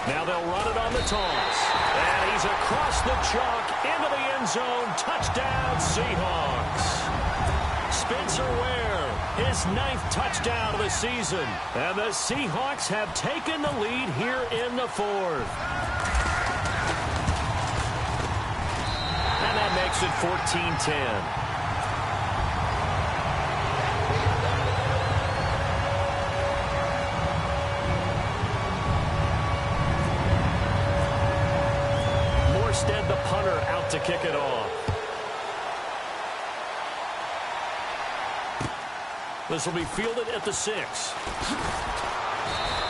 Now they'll run it on the toss. And he's across the chalk into the end zone. Touchdown, Seahawks. Spencer Ware, his 9th touchdown of the season. And the Seahawks have taken the lead here in the 4th. And that makes it 14-10. The punter out to kick it off. This will be fielded at the 6.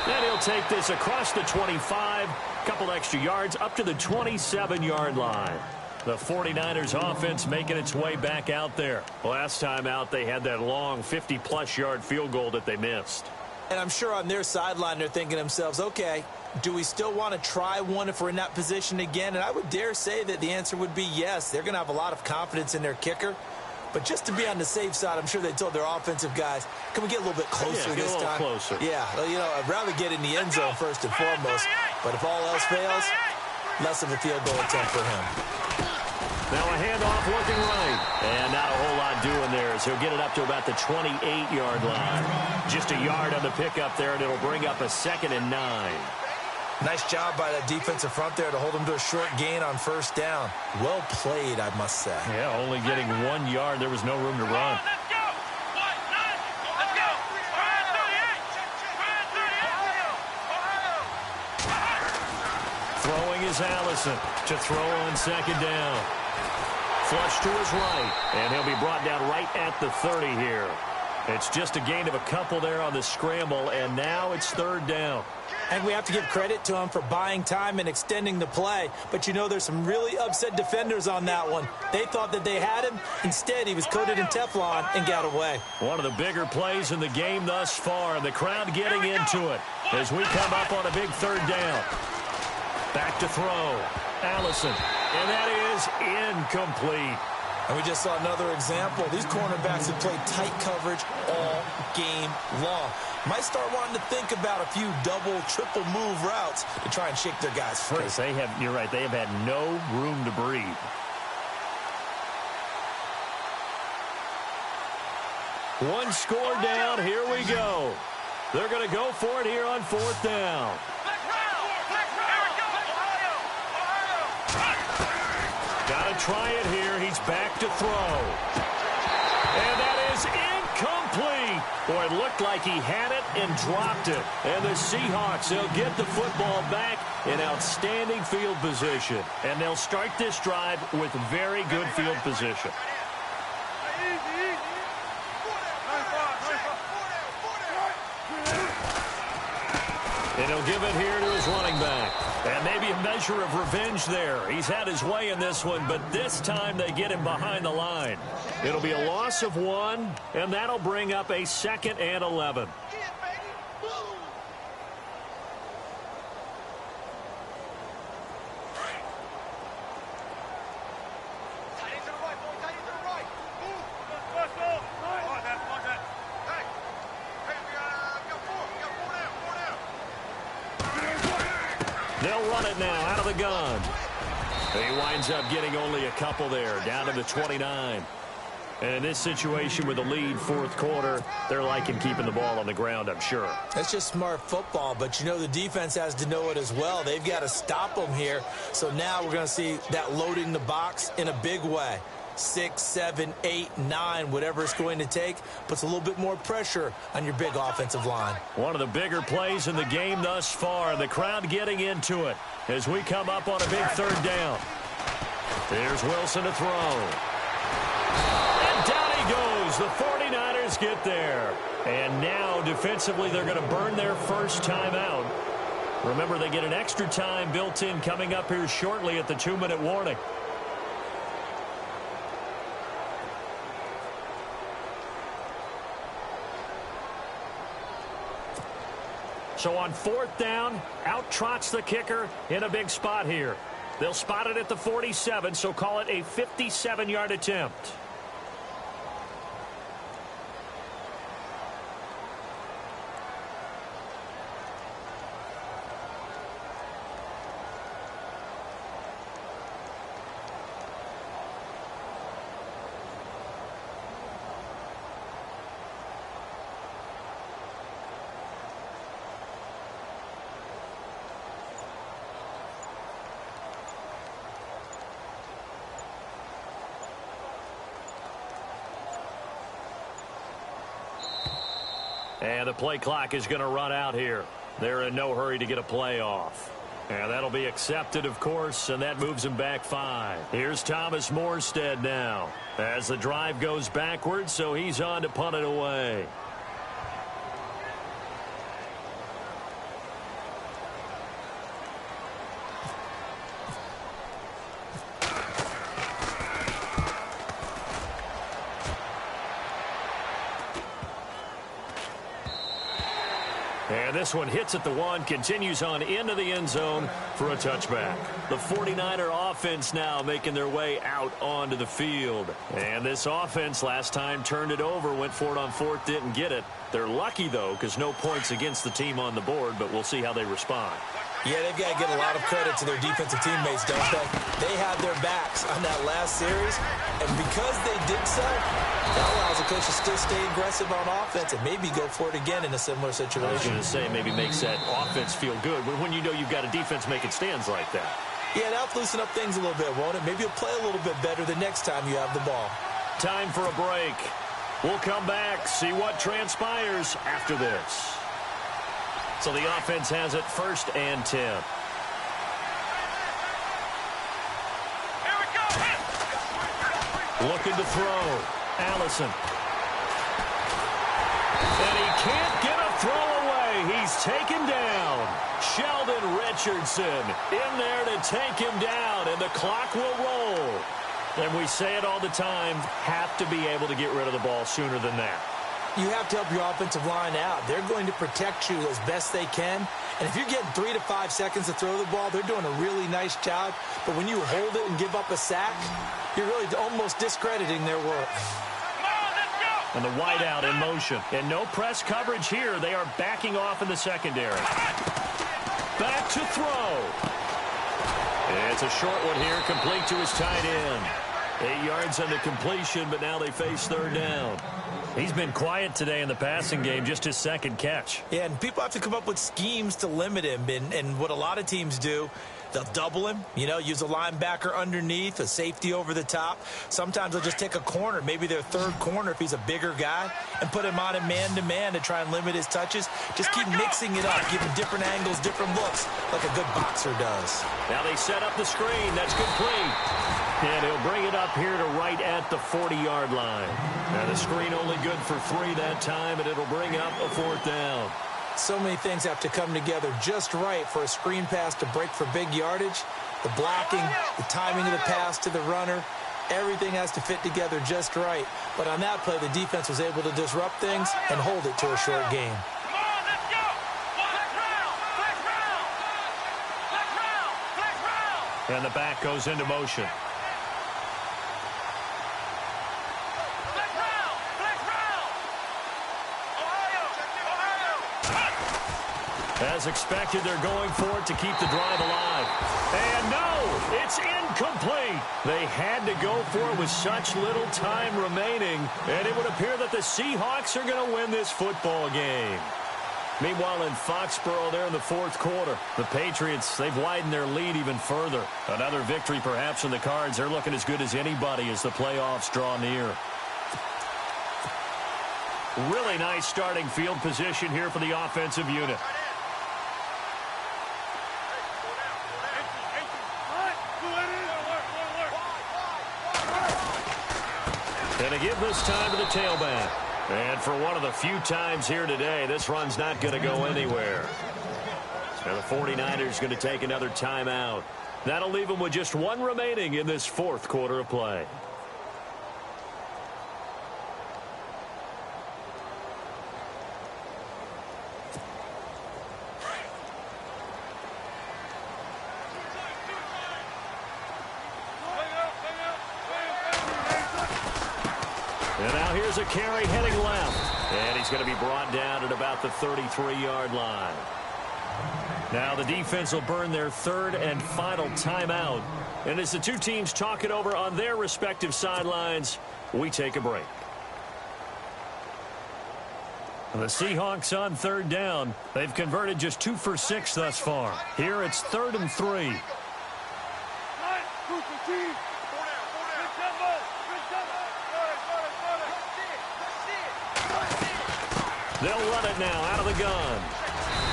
And he'll take this across the 25, couple extra yards up to the 27-yard line. The 49ers offense making its way back out there. Last time out, they had that long 50-plus yard field goal that they missed. And I'm sure on their sideline, they're thinking to themselves, okay, do we still want to try one if we're in that position again? And I would dare say that the answer would be yes. They're going to have a lot of confidence in their kicker. But just to be on the safe side, I'm sure they told their offensive guys, can we get a little bit closer this time? Closer. Yeah, well, you know, I'd rather get in the end zone first and foremost. But if all else fails, less of a field goal attempt for him. Now a handoff looking right. And not a whole lot doing there, so he'll get it up to about the 28-yard line. Just a yard on the pickup there, and it'll bring up a 2nd and 9. Nice job by that defensive front there to hold him to a short gain on first down. Well played, I must say. Yeah, only getting 1 yard. There was no room to run. Let's go! Let's go! 38! Throwing is Allison to throw on 2nd down. Flush to his right, and he'll be brought down right at the 30 here. It's just a gain of a couple there on the scramble, and now it's 3rd down. And we have to give credit to him for buying time and extending the play. But you know, there's some really upset defenders on that one. They thought that they had him. Instead, he was coated in Teflon and got away. One of the bigger plays in the game thus far, and the crowd getting into it as we come up on a big 3rd down. Back to throw. Allison. And that is incomplete. And we just saw another example. These cornerbacks have played tight coverage all game long. Might start wanting to think about a few double, triple move routes to try and shake their guys free. You're right, they have had no room to breathe. One score down, here we go. They're going to go for it here on 4th down. Got to try it here. He's back to throw. And that is incomplete. Boy, it looked like he had it and dropped it. And the Seahawks, they'll get the football back in outstanding field position. And they'll start this drive with very good field position. And he'll give it here to his running back. And maybe a measure of revenge there. He's had his way in this one, but this time they get him behind the line. It'll be a loss of 1, and that'll bring up a 2nd and 11. They'll run it now out of the gun. He winds up getting only a couple there, down to the 29. And in this situation with the lead 4th quarter, they're liking keeping the ball on the ground, I'm sure. That's just smart football, but you know the defense has to know it as well. They've got to stop them here. So now we're going to see that loading the box in a big way. 6, 7, 8, 9, whatever it's going to take, puts a little bit more pressure on your big offensive line. One of the bigger plays in the game thus far. The crowd getting into it as we come up on a big 3rd down. There's Wilson to throw. And down he goes. The 49ers get there. And now defensively they're going to burn their first timeout. Remember, they get an extra time built in coming up here shortly at the 2-minute warning. So on 4th down, out trots the kicker in a big spot here. They'll spot it at the 47, so call it a 57-yard attempt. And the play clock is going to run out here. They're in no hurry to get a play off. And that'll be accepted, of course, and that moves him back 5. Here's Thomas Morstead now as the drive goes backwards, so he's on to punt it away. And And this one hits at the 1, continues on into the end zone for a touchback. The 49er offense now making their way out onto the field. And this offense last time turned it over, went for it on 4th, didn't get it. They're lucky, though, because no points against the team on the board, but we'll see how they respond. Yeah, they've got to give a lot of credit to their defensive teammates, don't they? They had their backs on that last series, and because they did so, that allows the coach to still stay aggressive on offense and maybe go for it again in a similar situation. I was going to say maybe makes that offense feel good when you know you've got a defense making stands like that. Yeah, that'll loosen up things a little bit, won't it? Maybe you'll play a little bit better the next time you have the ball. Time for a break. We'll come back, see what transpires after this. So the offense has it 1st and 10. Here we go. Looking to throw. Allison. And he can't get a throw away. He's taken down. Sheldon Richardson in there to take him down, and the clock will roll. And we say it all the time, have to be able to get rid of the ball sooner than that. You have to help your offensive line out. They're going to protect you as best they can. And if you're getting 3 to 5 seconds to throw the ball, they're doing a really nice job. But when you hold it and give up a sack, you're really almost discrediting their work. And the wideout in motion. And no press coverage here. They are backing off in the secondary. Back to throw. It's a short one here, complete to his tight end. 8 yards on the completion, but now they face 3rd down. He's been quiet today in the passing game, just his 2nd catch. Yeah, and people have to come up with schemes to limit him. And what a lot of teams do, they'll double him, use a linebacker underneath, a safety over the top. Sometimes they'll just take a corner, maybe their 3rd corner if he's a bigger guy, and put him on a man-to-man to try and limit his touches. Just keep mixing it up, giving different angles, different looks, like a good boxer does. Now they set up the screen. That's complete. And he'll bring it up here to right at the 40-yard line. Now the screen only good for 3 that time, and it'll bring up a 4th down. So many things have to come together just right for a screen pass to break for big yardage. The blocking, the timing of the pass to the runner, everything has to fit together just right. But on that play, the defense was able to disrupt things and hold it to a short game. Come on, let's go. Flex round. And the back goes into motion. As expected, they're going for it to keep the drive alive. And no, it's incomplete. They had to go for it with such little time remaining, and it would appear that the Seahawks are going to win this football game. Meanwhile, in Foxborough, they're in the 4th quarter. The Patriots, they've widened their lead even further. Another victory perhaps in the cards. They're looking as good as anybody as the playoffs draw near. Really nice starting field position here for the offensive unit. And to give this time to the tailback. And for one of the few times here today, this run's not going to go anywhere. And the 49ers going to take another timeout. That'll leave them with just 1 remaining in this 4th quarter of play. And now here's a carry heading left. And he's going to be brought down at about the 33-yard line. Now the defense will burn their 3rd and final timeout. And as the two teams talk it over on their respective sidelines, we take a break. The Seahawks on 3rd down. They've converted just 2 for 6 thus far. Here it's 3rd and 3. They'll run it now out of the gun.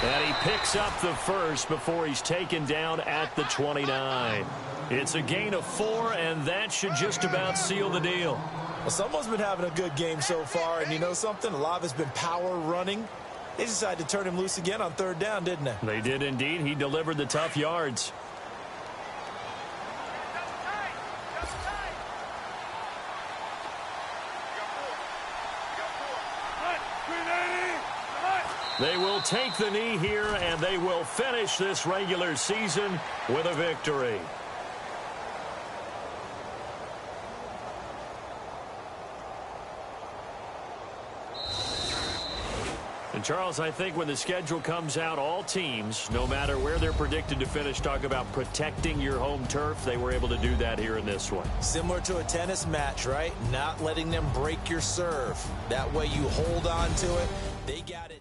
And he picks up the first before he's taken down at the 29. It's a gain of 4, and that should just about seal the deal. Well, someone's been having a good game so far, and you know something? A lot of it's been power running. They decided to turn him loose again on 3rd down, didn't they? They did indeed. He delivered the tough yards. They will take the knee here, and they will finish this regular season with a victory. And, Charles, I think when the schedule comes out, all teams, no matter where they're predicted to finish, talk about protecting your home turf. They were able to do that here in this one. Similar to a tennis match, right? Not letting them break your serve. That way you hold on to it. They got it.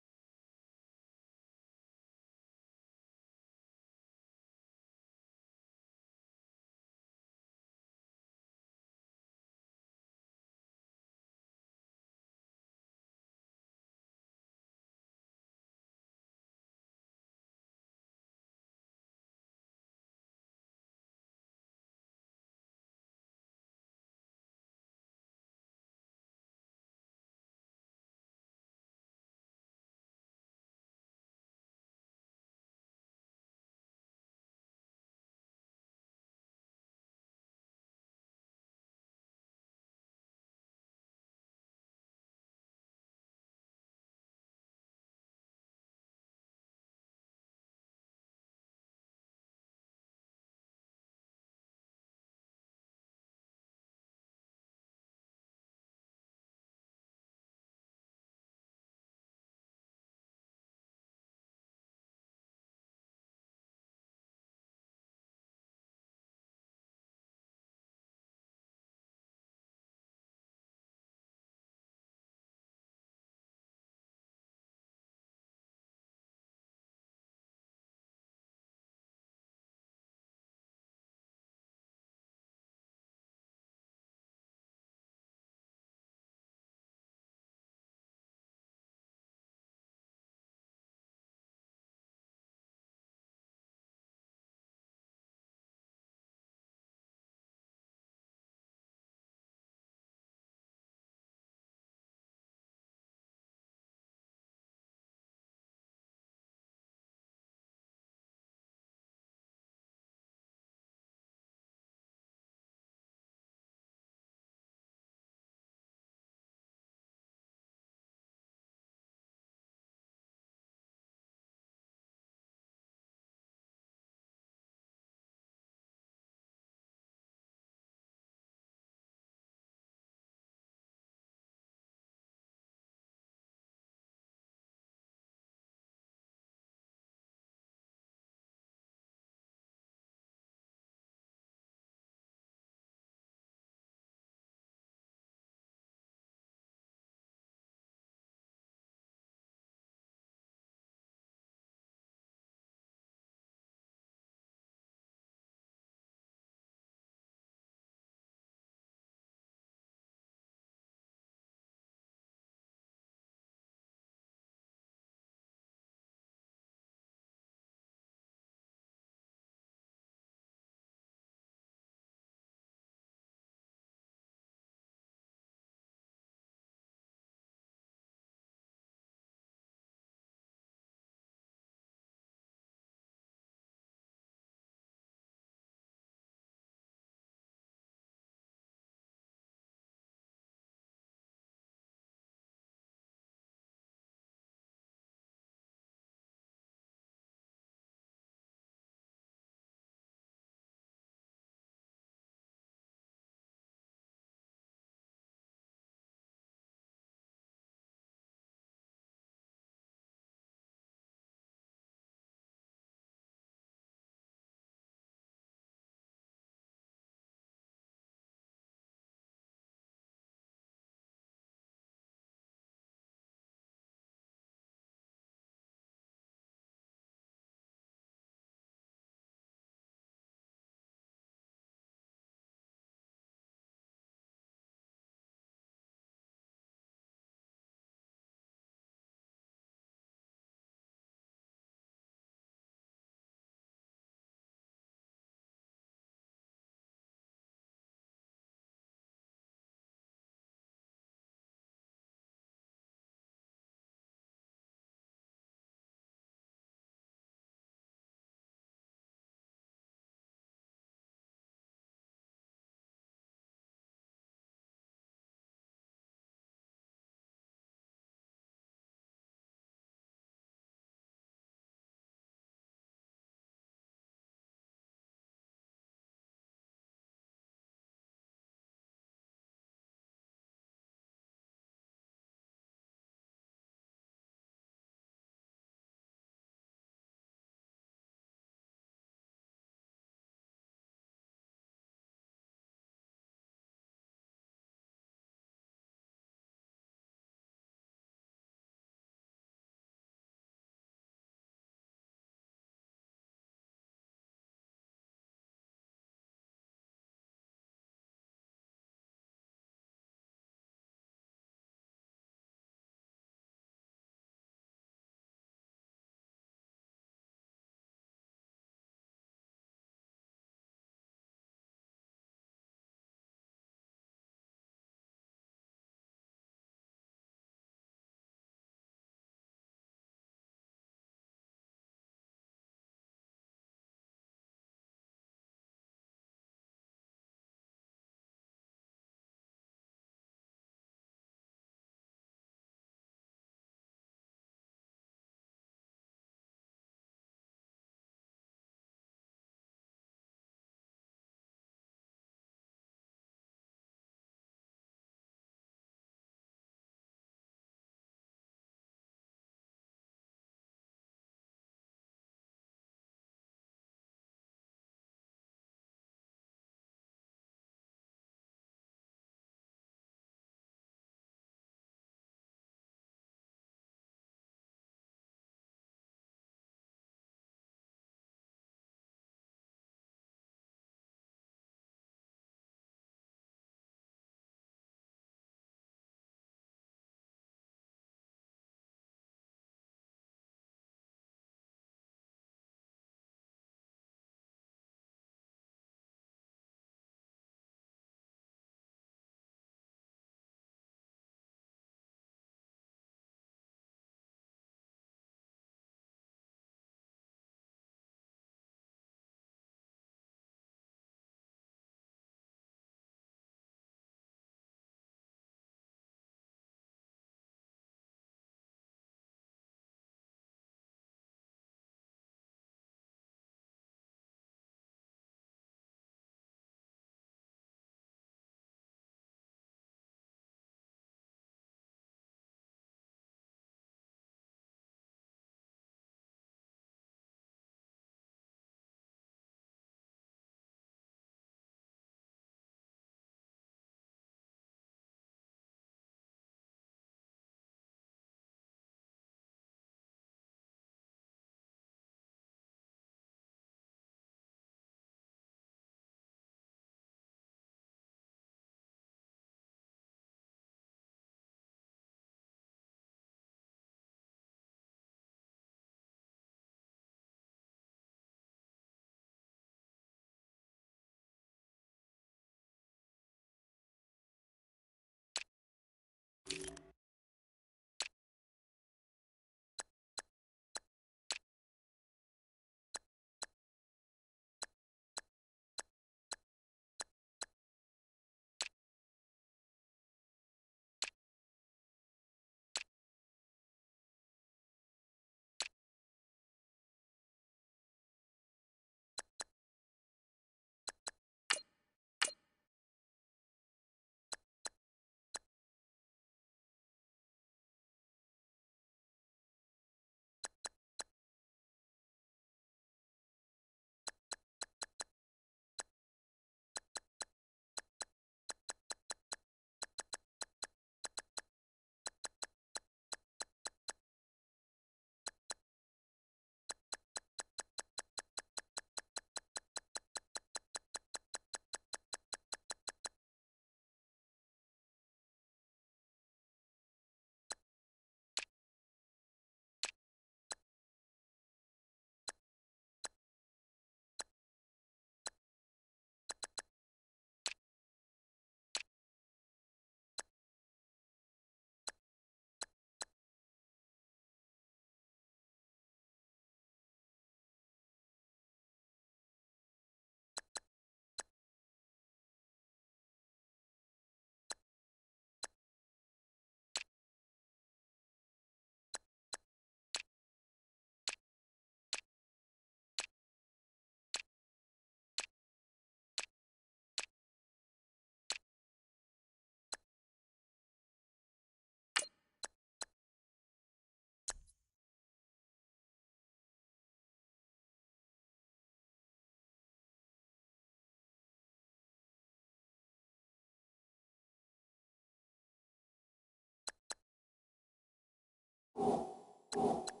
you.